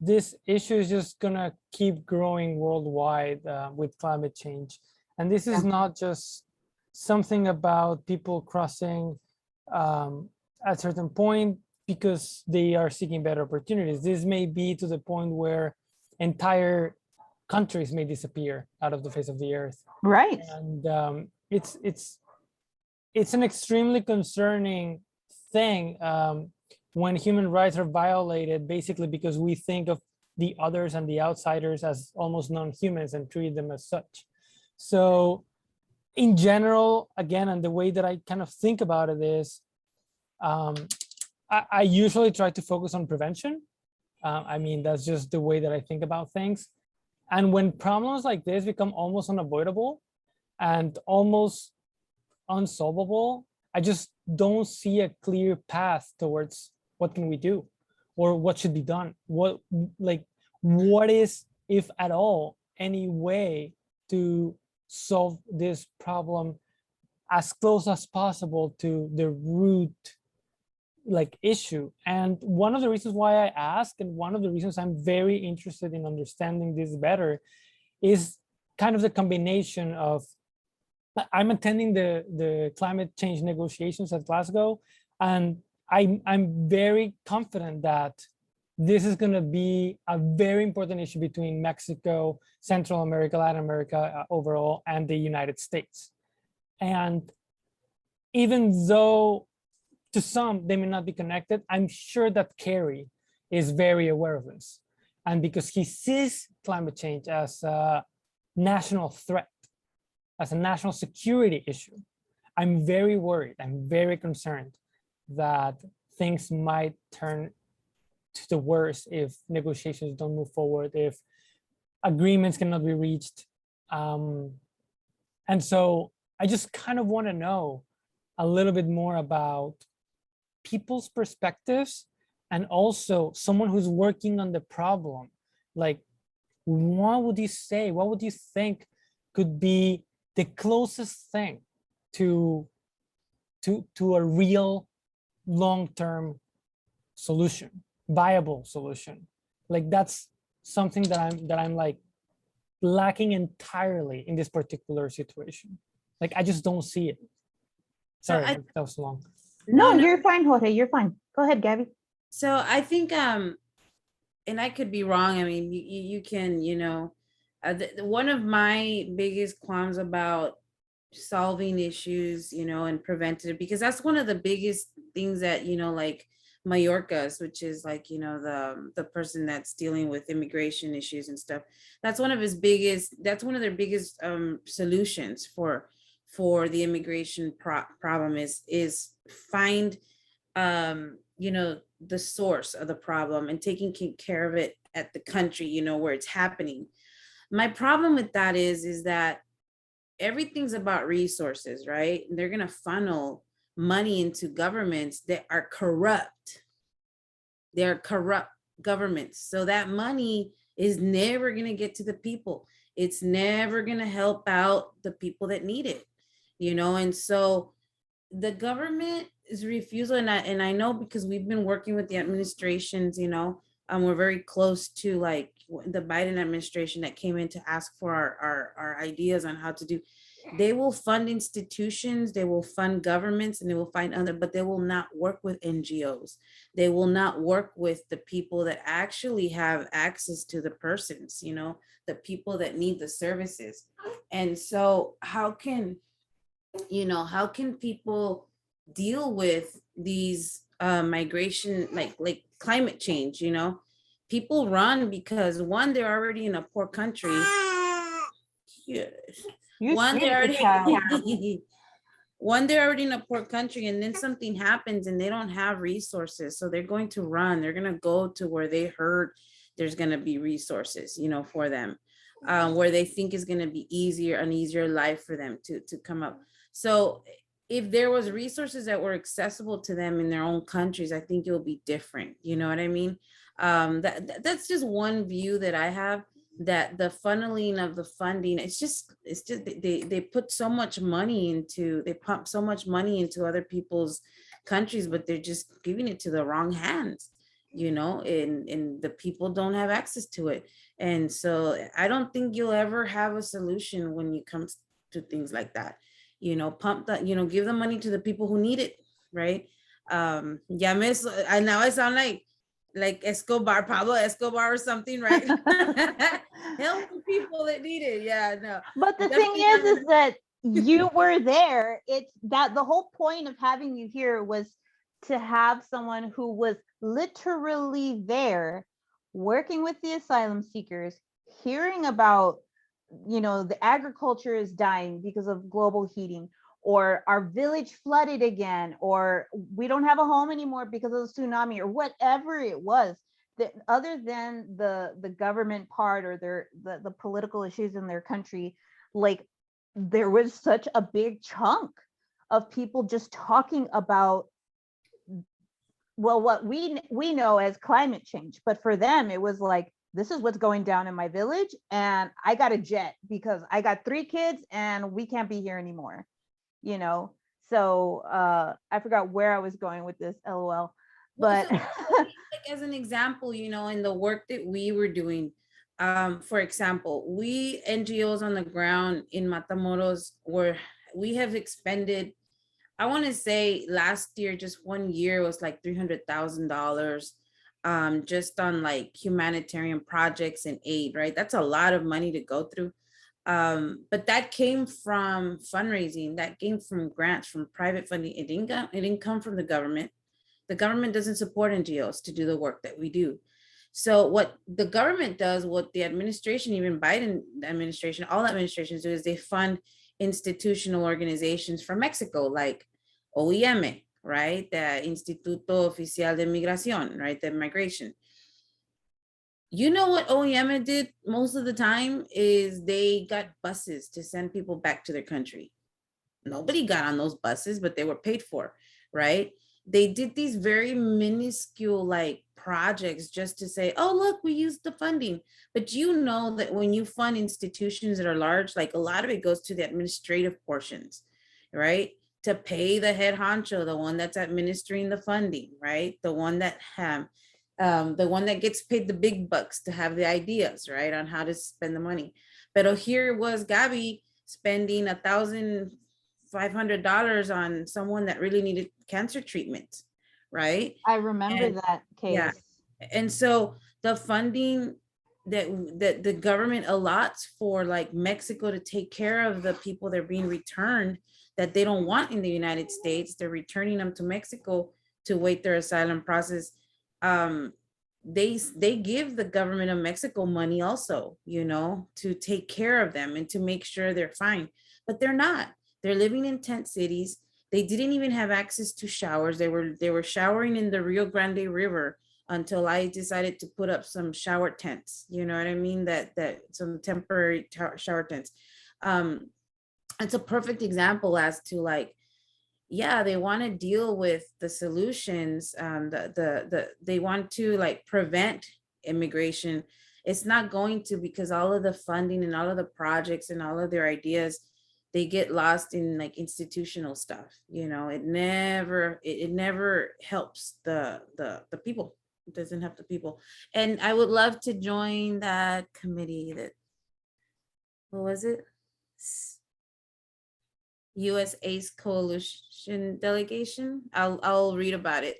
This issue is just gonna keep growing worldwide with climate change. And this is not just something about people crossing at a certain point because they are seeking better opportunities. This may be to the point where entire countries may disappear out of the face of the earth. Right. And it's an extremely concerning thing when human rights are violated, basically because we think of the others and the outsiders as almost non-humans and treat them as such. So in general, again, and the way that I kind of think about it is, I usually try to focus on prevention. I mean, that's just the way that I think about things. And when problems like this become almost unavoidable and almost unsolvable, I just don't see a clear path towards what can we do or what should be done. What is, if at all, any way to solve this problem as close as possible to the root issue. And one of the reasons why I ask, and one of the reasons I'm very interested in understanding this better, is kind of the combination of, I'm attending the climate change negotiations at Glasgow, and I'm very confident that this is going to be a very important issue between Mexico, Central America, Latin America overall, and the United States. And even though to some they may not be connected, I'm sure that Kerry is very aware of this. And because he sees climate change as a national threat, as a national security issue, I'm very worried, I'm very concerned that things might turn to the worst if negotiations don't move forward, if agreements cannot be reached. And so I just kind of want to know a little bit more about people's perspectives, and also someone who's working on the problem. Like, what would you say, what would you think could be the closest thing to a real long-term solution, viable solution. Like that's something that I'm like lacking entirely in this particular situation. Like I just don't see it. So Sorry, I, that was long. No, no. you're fine, Jorge. You're fine. Go ahead, Gabby. So I think, and I could be wrong. I mean, you can, one of my biggest qualms about solving issues, and preventative, because that's one of the biggest things that, like Mayorkas, which is like, the person that's dealing with immigration issues and stuff. That's one of their biggest solutions for the immigration problem is find, the source of the problem and taking care of it at the country, where it's happening. My problem with that is that everything's about resources, right? And they're going to funnel money into governments that are corrupt. They're corrupt governments. So that money is never going to get to the people. It's never going to help out the people that need it, and so the government is refusal, and I know because we've been working with the administrations, we're very close to like the Biden administration that came in to ask for our ideas on how to do. They will fund institutions, they will fund governments, and they will find other, but they will not work with NGOs. They will not work with the people that actually have access to the persons, the people that need the services. And so how can people deal with these migration, like climate change? People run because one, they're already in a poor country. Yes. You One, scared they're the child. already one, they're already in a poor country, and then something happens and they don't have resources, so they're going to run. They're going to go to where they heard there's going to be resources, for them, where they think is going to be an easier life for them to come up. So if there was resources that were accessible to them in their own countries, I think it would be different. You know what I mean? That's just one view that I have, that the funneling of the funding, it's just they put so much money into, they pump so much money into other people's countries, but they're just giving it to the wrong hands, and the people don't have access to it. And so I don't think you'll ever have a solution when it comes to things like that. Pump that, give the money to the people who need it, right? Yeah, miss, and now I sound like Escobar, Pablo Escobar or something, right? Help the people that need it. Yeah, no. But the thing is that you were there. It's that the whole point of having you here was to have someone who was literally there working with the asylum seekers, hearing about, the agriculture is dying because of global heating, or our village flooded again, or we don't have a home anymore because of the tsunami, or whatever it was. That other than the government part or the political issues in their country, like there was such a big chunk of people just talking about, well, what we know as climate change, but for them it was like, this is what's going down in my village, and I got a jet because I got 3 kids and we can't be here anymore. So I forgot where I was going with this, LOL. But so, like, as an example, in the work that we were doing, for example, we NGOs on the ground in Matamoros, we have expended, I want to say last year, just 1 year was like $300,000, just on like humanitarian projects and aid, right? That's a lot of money to go through. But that came from fundraising, that came from grants, from private funding. It didn't come from the government. The government doesn't support NGOs to do the work that we do. So what the government does, what the administration, even Biden administration, all administrations do, is they fund institutional organizations from Mexico, like OIM, right? The Instituto Oficial de Migración, right? The migration. You know what OIM did most of the time is they got buses to send people back to their country. Nobody got on those buses, but they were paid for, right? they did these very minuscule like projects just to say, oh, look, we used the funding. But you know that when you fund institutions that are large, like a lot of it goes to the administrative portions, right? To pay the head honcho, the one that's administering the funding, right? The one that gets paid the big bucks to have the ideas, right, on how to spend the money. But here was Gabby spending $1,500 on someone that really needed cancer treatment, right? I remember And that case. yeah, and so the funding that the government allots for like Mexico to take care of the people that are being returned that they don't want in the United States, they're returning them to Mexico to wait their asylum process. They give the government of Mexico money also, you know, to take care of them and to make sure they're fine, but they're not. They're living in tent cities. They didn't even have access to showers. They were showering in the Rio Grande River until I decided to put up some shower tents. You know what I mean? That some temporary shower tents. It's a perfect example as to like, yeah, they want to deal with the solutions. They want to like prevent immigration. It's not going to, because all of the funding and all of the projects and all of their ideas, they get lost in like institutional stuff. You know, it never helps the people. It doesn't help the people. And I would love to join that committee that, what was it? US ACE Coalition delegation. I'll read about it.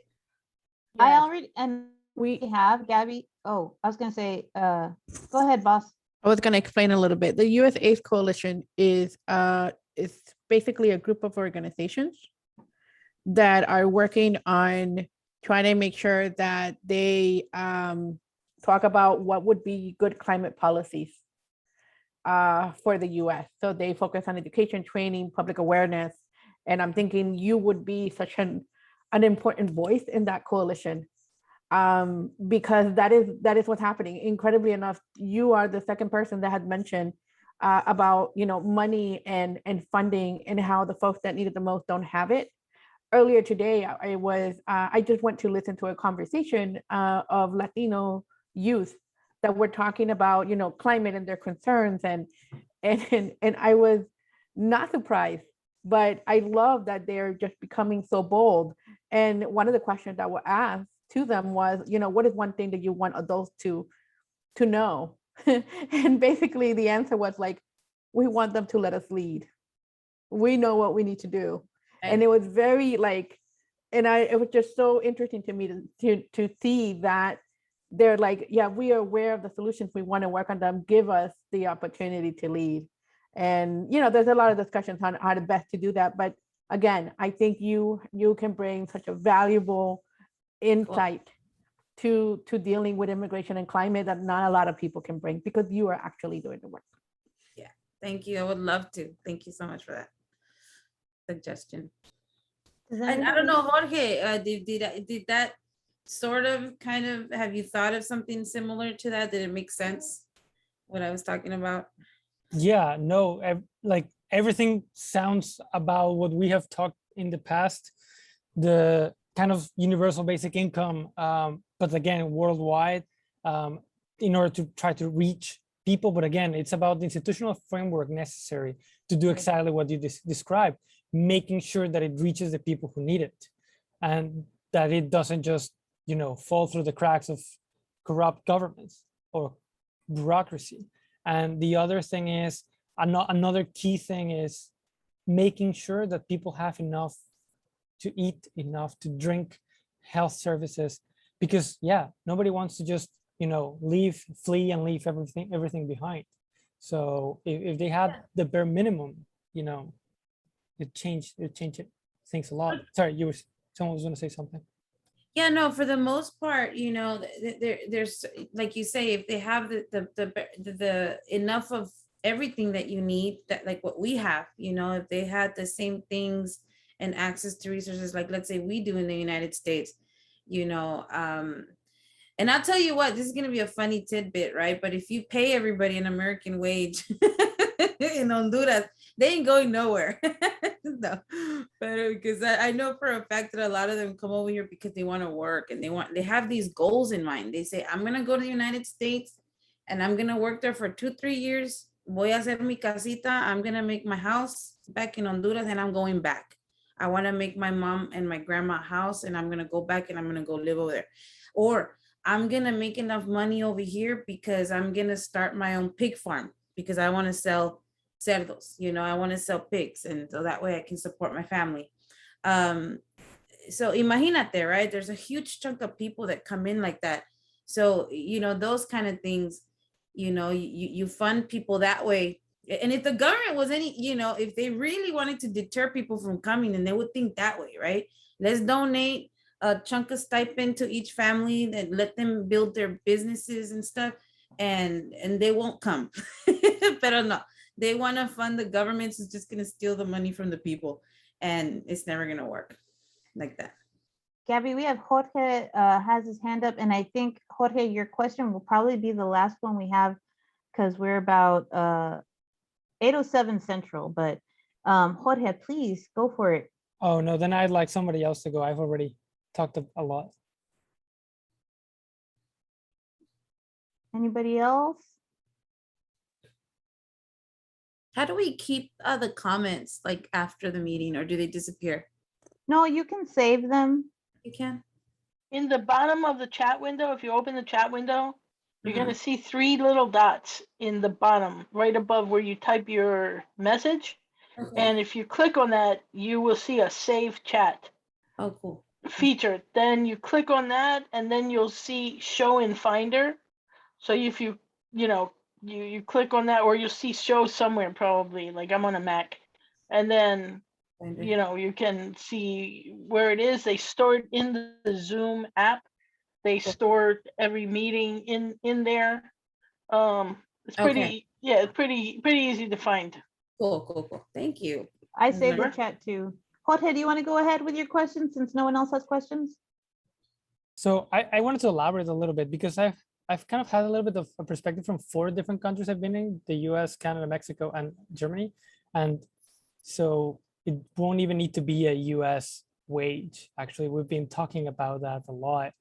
I Yes, already, and we we have Gabby. Oh, I was gonna say, go ahead, boss. I was going to explain a little bit. The US ACE Coalition is basically a group of organizations that are working on trying to make sure that they talk about what would be good climate policies for the US. So they focus on education, training, public awareness. And I'm thinking you would be such an important voice in that coalition, because that is what's happening. Incredibly enough, you are the second person that had mentioned about, you know, money and funding and how the folks that need it the most don't have it. Earlier today, I just went to listen to a conversation of Latino youth that were talking about, you know, climate and their concerns, and I was not surprised, but I love that they're just becoming so bold. And one of the questions that were asked to them was, you know, what is one thing that you want adults to know? And basically the answer was like, we want them to let us lead. We know what we need to do. And it was very like, it was just so interesting to me to see that they're like, yeah, we are aware of the solutions, we want to work on them, give us the opportunity to lead. And you know, there's a lot of discussions on how to best to do that, but again, I think you can bring such a valuable insight to dealing with immigration and climate that not a lot of people can bring, because you are actually doing the work. Yeah, thank you. I would love to. Thank you so much for that suggestion. And I don't know, Jorge, did that sort of kind of, have you thought of something similar to that? Did it make sense what I was talking about? Yeah, no, like everything sounds about what we have talked in the past, the kind of universal basic income, but again, worldwide, in order to try to reach people. But again, it's about the institutional framework necessary to do exactly what you described, making sure that it reaches the people who need it, and that it doesn't just, you know, fall through the cracks of corrupt governments or bureaucracy. And the other thing is, another key thing is making sure that people have enough to eat, enough to drink, health services, because yeah, nobody wants to just, you know, flee and leave everything behind. So if they had the bare minimum, you know, it changed things a lot. Sorry, someone was going to say something. Yeah, no, for the most part, you know, there's, like you say, if they have the enough of everything that you need, that like what we have, you know, if they had the same things and access to resources, like let's say we do in the United States, you know, and I'll tell you what, this is going to be a funny tidbit, right? But if you pay everybody an American wage in Honduras, they ain't going nowhere. though. But because I know for a fact that a lot of them come over here because they want to work and they have these goals in mind. They say, I'm gonna go to the United States and I'm gonna work there for 2-3 years. Voy a hacer mi casita. I'm gonna make my house back in Honduras and I'm going back. I want to make my mom and my grandma a house and I'm gonna go back and I'm gonna go live over there. Or I'm gonna make enough money over here because I'm gonna start my own pig farm because I want to sell cerdos, I want to sell pigs, and so that way I can support my family. So imagínate, right? There's a huge chunk of people that come in like that. So, those kind of things, you fund people that way. And if the government was if they really wanted to deter people from coming, then they would think that way, right? Let's donate a chunk of stipend to each family that let them build their businesses and stuff, and they won't come. Pero no, they want to fund the government who's just going to steal the money from the people, and it's never going to work like that. Gabby, we have Jorge has his hand up, and I think, Jorge, your question will probably be the last one we have because we're about 8:07 Central, but Jorge, please go for it. Oh, no, then I'd like somebody else to go. I've already talked a lot. Anybody else? How do we keep the comments like after the meeting, or do they disappear? No, you can save them. You can. In the bottom of the chat window, if you open the chat window, you're Mhm. gonna see 3 little dots in the bottom, right above where you type your message. Okay. And if you click on that, you will see a save chat Oh, cool. feature. Then you click on that, and then you'll see show in Finder. So if you click on that, or you'll see show somewhere, probably, like I'm on a Mac, and then you can see where it is. They store it in the Zoom app. They store every meeting in there. It's pretty, it's pretty easy to find. Cool. Thank you. I saved the Sure. chat too. Jorge, do you want to go ahead with your question since no one else has questions? So I wanted to elaborate a little bit because I've kind of had a little bit of a perspective from 4 different countries I've been in: the US, Canada, Mexico, and Germany. And so it won't even need to be a US wage. Actually, we've been talking about that a lot.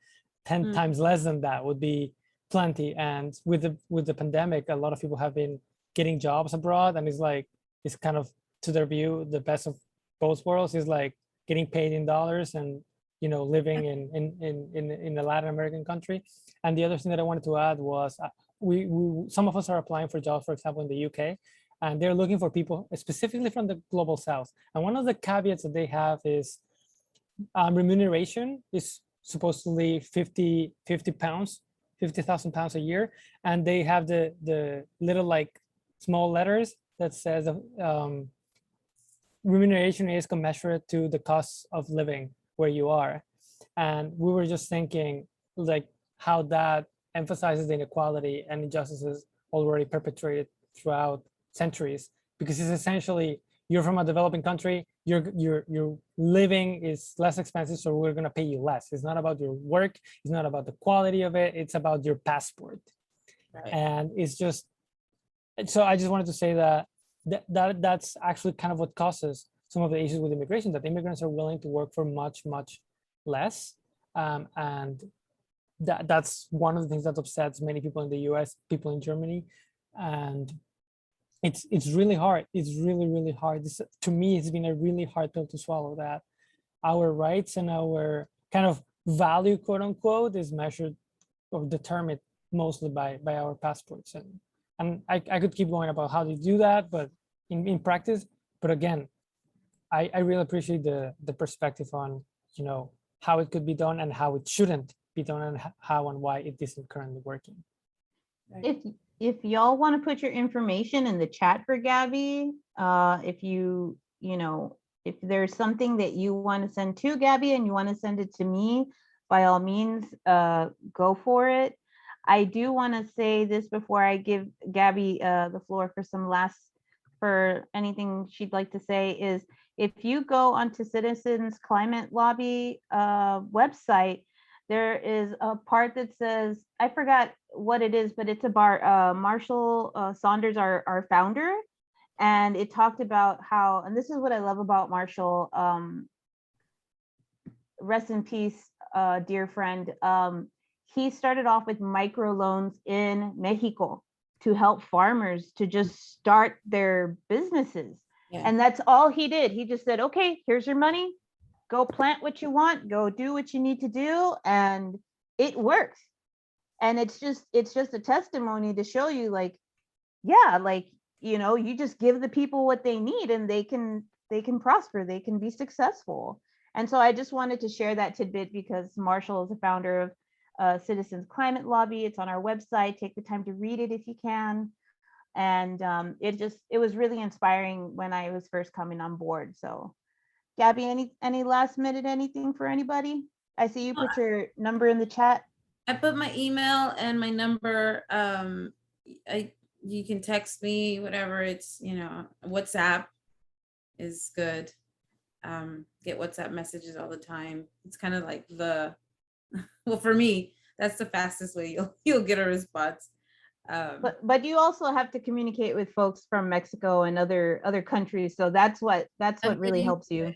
10 times less than that would be plenty. And with the pandemic, a lot of people have been getting jobs abroad, and it's kind of, to their view, the best of both worlds is like getting paid in dollars and living in a Latin American country. And the other thing that I wanted to add was we some of us are applying for jobs, for example, in the UK, and they're looking for people specifically from the global south. And one of the caveats that they have is remuneration is supposedly 50 pounds, 50,000 pounds a year, and they have the little like small letters that says remuneration is commensurate to the cost of living where you are. And we were just thinking like how that emphasizes the inequality and injustices already perpetrated throughout centuries, because it's essentially, you're from a developing country, your living is less expensive, so we're going to pay you less. It's not about your work, it's not about the quality of it, it's about your passport. Right. And it's just, so I just wanted to say that's actually kind of what causes some of the issues with immigration, that immigrants are willing to work for much less, and that's one of the things that upsets many people in the US, people in Germany, and it's really hard. It's really hard. To me, it's been a really hard pill to swallow, that our rights and our kind of value, quote unquote, is measured or determined mostly by our passports. And I could keep going about how they do that, but in practice. But again, I really appreciate the perspective on how it could be done and how it shouldn't be done, and how and why it isn't currently working. Right. If y'all want to put your information in the chat for Gabby, if if there's something that you want to send to Gabby and you want to send it to me, by all means, go for it. I do want to say this before I give Gabby the floor for anything she'd like to say, is if you go onto Citizens Climate Lobby website, there is a part that says, I forgot what it is, but it's about Marshall Saunders, our founder. And it talked about how, and this is what I love about Marshall, rest in peace, dear friend. He started off with microloans in Mexico to help farmers to just start their businesses. Yeah. And that's all he did. He just said, okay, here's your money. Go plant what you want, go do what you need to do. And it works. And it's just a testimony to show you, like, yeah, like, you know, you just give the people what they need and they can prosper, they can be successful. And so I just wanted to share that tidbit because Marshall is the founder of Citizens Climate Lobby. It's on our website. Take the time to read it if you can. And it was really inspiring when I was first coming on board. So Gabby, any last minute anything for anybody? I see you put your number in the chat. I put my email and my number. You can text me, whatever. It's, you know, WhatsApp is good. Get WhatsApp messages all the time. It's kind of like well, for me, that's the fastest way you'll get a response. But you also have to communicate with folks from Mexico and other countries. So that's what really helps you.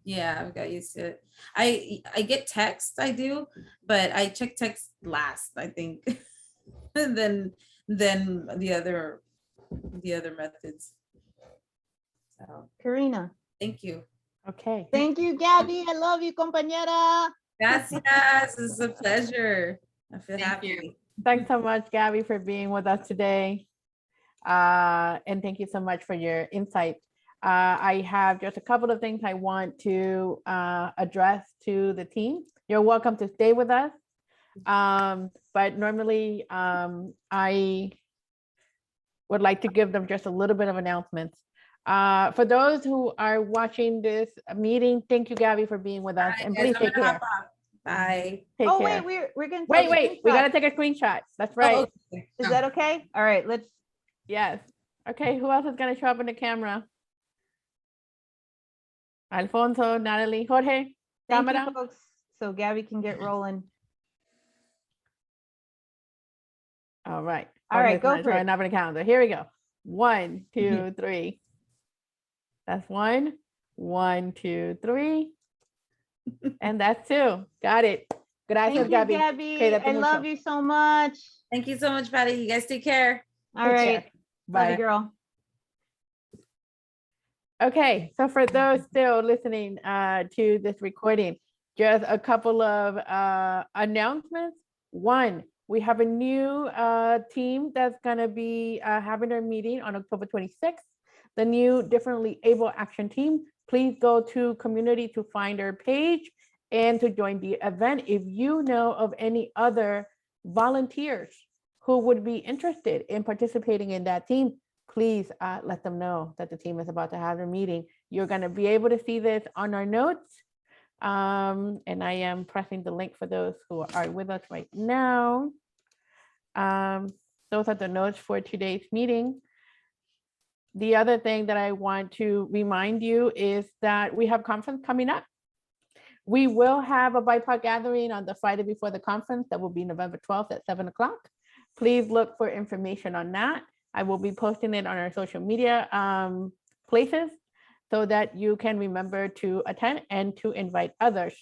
Yeah, I've got used to it. I get texts, I do, but I check text last, I think, than the other methods. So Karina. thank you. Okay. Thank you, Gabby. I love you, compañera. Gracias. It's a pleasure. I feel happy. Thanks so much, Gabby, for being with us today. And thank you so much for your insight. I have just a couple of things I want to address to the team. You're welcome to stay with us. But normally I would like to give them just a little bit of announcements. For those who are watching this meeting, thank you, Gabby, for being with us. Bye, And guys. please I'm take gonna care. hop off. Bye. Take Oh, care. wait, we're gonna Wait, we gotta take a screenshot. That's right. Oh, okay. Is that okay? All right, let's. Yes. Okay, who else is gonna show up in the camera? Alfonso, Natalie, Jorge, Thank Cámara. you, folks. So Gabby can get rolling. All right. All right, go for it. Showing up on the calendar. Here we go. 1, 2, 3. That's 1. 1, 2, 3. And that's 2. Got it. Gracias, Thank you, Gabby. Gabby. I love you so much. Thank you so much, Patty. You guys take care. All Take right. care. Love you, Bye. girl. Okay, so for those still listening to this recording, just a couple of announcements. 1, we have a new team that's going to be having their meeting on October 26th. The new Differently Able Action Team. Please go to community to find our page and to join the event. If you know of any other volunteers who would be interested in participating in that team, please let them know that the team is about to have their meeting. You're going to be able to see this on our notes. And I am pressing the link for those who are with us right now. Those are the notes for today's meeting. The other thing that I want to remind you is that we have conference coming up. We will have a BIPOC gathering on the Friday before the conference. That will be November 12th at 7 o'clock. Please look for information on that. I will be posting it on our social media places so that you can remember to attend and to invite others.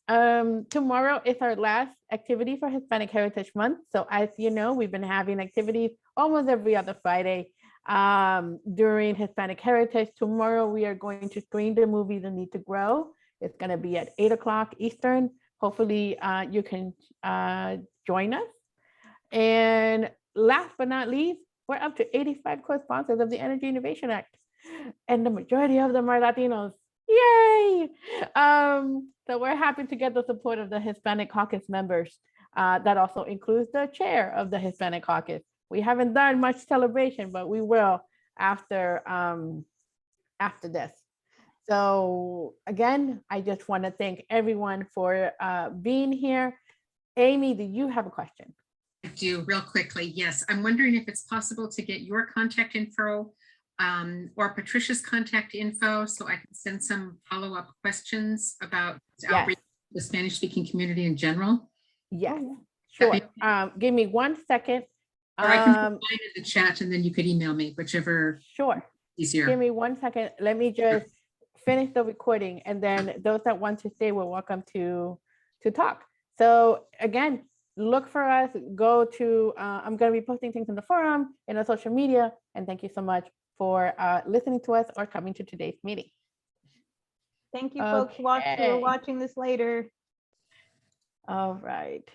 Tomorrow is our last activity for Hispanic Heritage Month. So as you know, we've been having activities almost every other Friday during Hispanic Heritage. Tomorrow we are going to screen the movie The Need to Grow. It's going to be at 8 o'clock Eastern. Hopefully you can join us. And last but not least, we're up to 85 co-sponsors of the Energy Innovation Act. And the majority of them are Latinos. Yay! So we're happy to get the support of the Hispanic Caucus members. That also includes the chair of the Hispanic Caucus. We haven't done much celebration, but we will after this. So again, I just want to thank everyone for being here. Amy, do you have a question? I do, real quickly. Yes, I'm wondering if it's possible to get your contact info or Patricia's contact info so I can send some follow-up questions about outreach to the Spanish-speaking community in general. Yes, sure. Give me 1 second. Or I can find it in the chat and then you could email me, whichever. Sure. Easier. Give me 1 second. Let me just finish the recording, and then those that want to stay, we're welcome to talk. So again, look for us. Go to, I'm going to be posting things in the forum, in our social media, and thank you so much for listening to us or coming to today's meeting. Thank you, folks who are Okay. watching this later. All right.